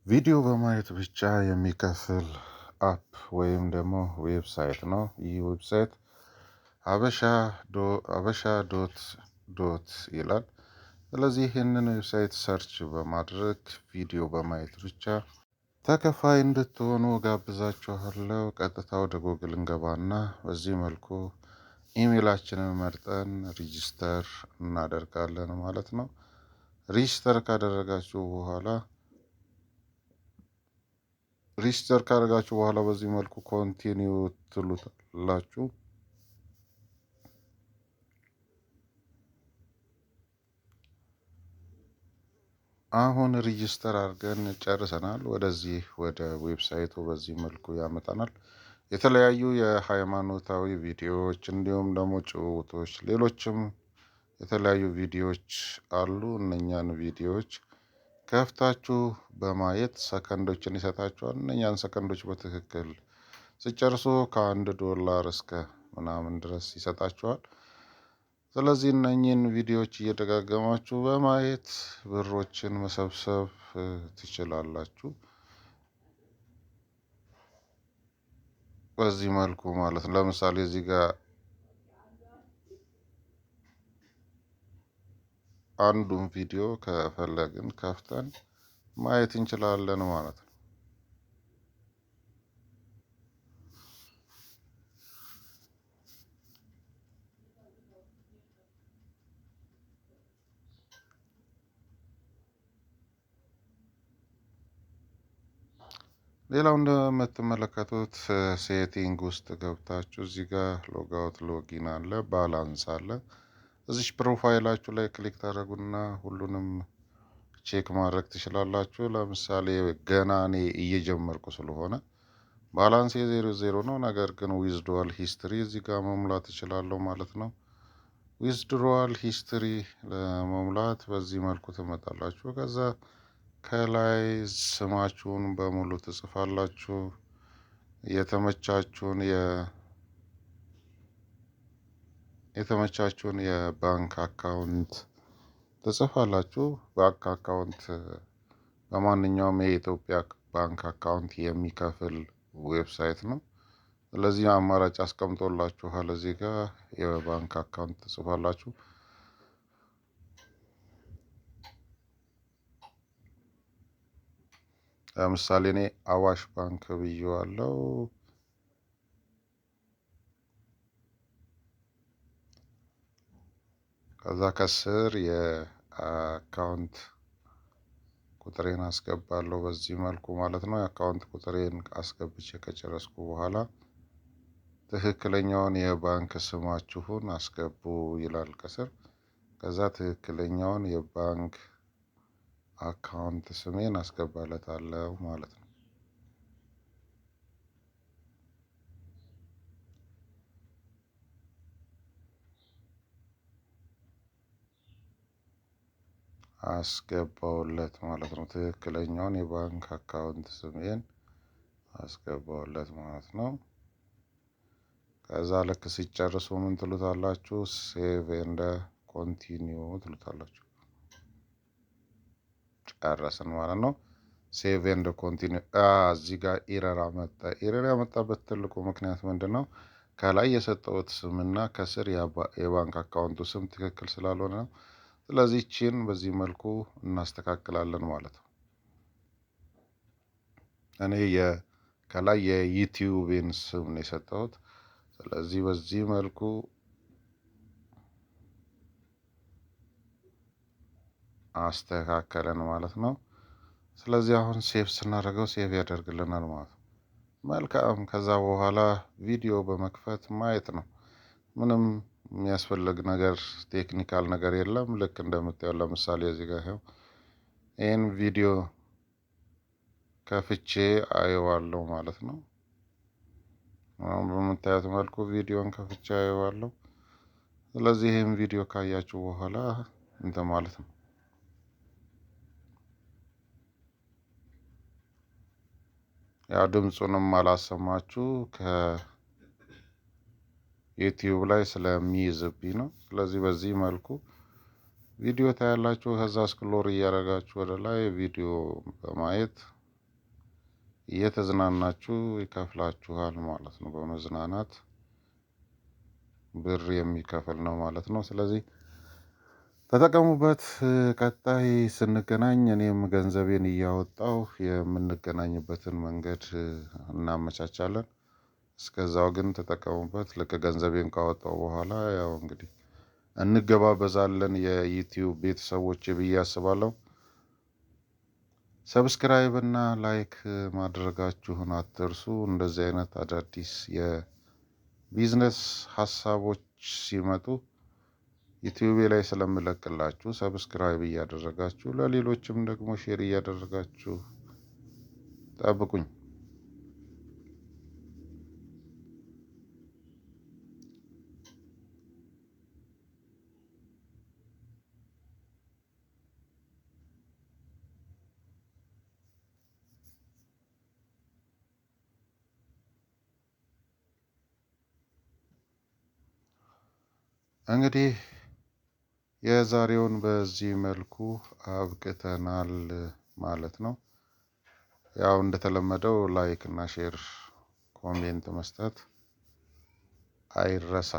ቪዲዮ በማየት ብቻ የሚከፍል አፕ ወይም ደግሞ ዌብሳይት ነው። ይህ ዌብሳይት ሀበሻ ዶት ይላል። ስለዚህ ይህንን ዌብሳይት ሰርች በማድረግ ቪዲዮ በማየት ብቻ ተከፋይ እንድትሆኑ ጋብዛችኋለሁ። ቀጥታ ወደ ጎግል እንገባና በዚህ መልኩ ኢሜይላችንን መርጠን ሪጂስተር እናደርጋለን ማለት ነው። ሪጂስተር ካደረጋችሁ በኋላ በዚህ መልኩ ኮንቲኒው ትሉታላችሁ። አሁን ሪጂስተር አድርገን ጨርሰናል። ወደ ዌብሳይቱ በዚህ መልኩ ያመጣናል። የተለያዩ የሃይማኖታዊ ቪዲዮዎች እንዲሁም ደግሞ ጭውውቶች፣ ሌሎችም የተለያዩ ቪዲዮዎች አሉ። እነኛን ቪዲዮዎች ከፍታችሁ በማየት ሰከንዶችን ይሰጣችኋል። እነኛን ሰከንዶች በትክክል ስጨርሱ $1 እስከ ምናምን ድረስ ይሰጣችኋል። ስለዚህ እነኚህን ቪዲዮዎች እየደጋገማችሁ በማየት ብሮችን መሰብሰብ ትችላላችሁ። በዚህ መልኩ ማለት ነው። ለምሳሌ እዚህ ጋር አንዱን ቪዲዮ ከፈለግን ከፍተን ማየት እንችላለን ማለት ነው። ሌላው እንደምትመለከቱት ሴቲንግ ውስጥ ገብታችሁ እዚህ ጋር ሎጋውት ሎጊን አለ፣ ባላንስ አለ። እዚች ፕሮፋይላችሁ ላይ ክሊክ ታደርጉና ሁሉንም ቼክ ማድረግ ትችላላችሁ። ለምሳሌ ገና እኔ እየጀመርኩ ስለሆነ ባላንስ የ00 ነው። ነገር ግን ዊዝድሮዋል ሂስትሪ እዚህ ጋር መሙላት እችላለሁ ማለት ነው። ዊዝድሮዋል ሂስትሪ ለመሙላት በዚህ መልኩ ትመጣላችሁ። ከዛ ከላይ ስማችሁን በሙሉ ትጽፋላችሁ። የተመቻችሁን የባንክ አካውንት ትጽፋላችሁ። ባንክ አካውንት በማንኛውም የኢትዮጵያ ባንክ አካውንት የሚከፍል ዌብሳይት ነው። ስለዚህ አማራጭ አስቀምጦላችኋል። እዚህ ጋር የባንክ አካውንት ትጽፋላችሁ። ለምሳሌ እኔ አዋሽ ባንክ ብዬዋለሁ። ከዛ ከስር የአካውንት ቁጥሬን አስገባለሁ በዚህ መልኩ ማለት ነው። የአካውንት ቁጥሬን አስገብቼ ከጨረስኩ በኋላ ትክክለኛውን የባንክ ስማችሁን አስገቡ ይላል ከስር። ከዛ ትክክለኛውን የባንክ አካውንት ስሜን አስገባለታለሁ ማለት ነው። አስገባውለት ማለት ነው። ትክክለኛውን የባንክ አካውንት ስሜን አስገባውለት ማለት ነው። ከዛ ልክ ሲጨርሱ ምን ትሉታላችሁ? ሴቭ ኤንድ ኮንቲኒው ትሉታላችሁ። ጨረስን ማለት ነው። ሴቭ ኤንድ ኮንቲኒው። እዚህ ጋር ኢረር አመጣ። ኢረር ያመጣበት ትልቁ ምክንያት ምንድን ነው? ከላይ የሰጠሁት ስምና ከስር የባንክ አካውንቱ ስም ትክክል ስላልሆነ ነው። ስለዚህ ይህችን በዚህ መልኩ እናስተካክላለን ማለት ነው። እኔ ከላይ የዩቲዩብን ስም ነው የሰጠሁት። ስለዚህ በዚህ መልኩ አስተካከለን ማለት ነው። ስለዚህ አሁን ሴቭ ስናደርገው ሴቭ ያደርግልናል ማለት ነው። መልካም። ከዛ በኋላ ቪዲዮ በመክፈት ማየት ነው። ምንም የሚያስፈልግ ነገር ቴክኒካል ነገር የለም። ልክ እንደምታየው ለምሳሌ እዚህ ጋር ይህን ቪዲዮ ከፍቼ አየዋለሁ ማለት ነው። አሁን በምታዩት መልኩ ቪዲዮን ከፍቼ አየዋለሁ። ስለዚህ ይህን ቪዲዮ ካያችሁ በኋላ እንትን ማለት ነው። ያው ድምፁንም አላሰማችሁ ከዩቲዩብ ላይ ስለሚይዝብኝ ነው። ስለዚህ በዚህ መልኩ ቪዲዮ ታያላችሁ። ከዛ ስክሎር እያደረጋችሁ ወደ ላይ ቪዲዮ በማየት እየተዝናናችሁ ይከፍላችኋል ማለት ነው። በመዝናናት ብር የሚከፍል ነው ማለት ነው። ስለዚህ ተጠቀሙበት። ቀጣይ ስንገናኝ እኔም ገንዘቤን እያወጣሁ የምንገናኝበትን መንገድ እናመቻቻለን። እስከዛው ግን ተጠቀሙበት። ልክ ገንዘቤን ካወጣሁ በኋላ ያው እንግዲህ እንገባበዛለን የዩቲዩብ ቤተሰቦች ብዬ አስባለሁ። ሰብስክራይብ እና ላይክ ማድረጋችሁን አትርሱ። እንደዚህ አይነት አዳዲስ የቢዝነስ ሀሳቦች ሲመጡ ዩቲዩብ ላይ ስለምለቅላችሁ ሰብስክራይብ እያደረጋችሁ ለሌሎችም ደግሞ ሼር እያደረጋችሁ ጠብቁኝ። እንግዲህ የዛሬውን በዚህ መልኩ አብቅተናል ማለት ነው። ያው እንደተለመደው ላይክ እና ሼር ኮሜንት መስጠት አይረሳ።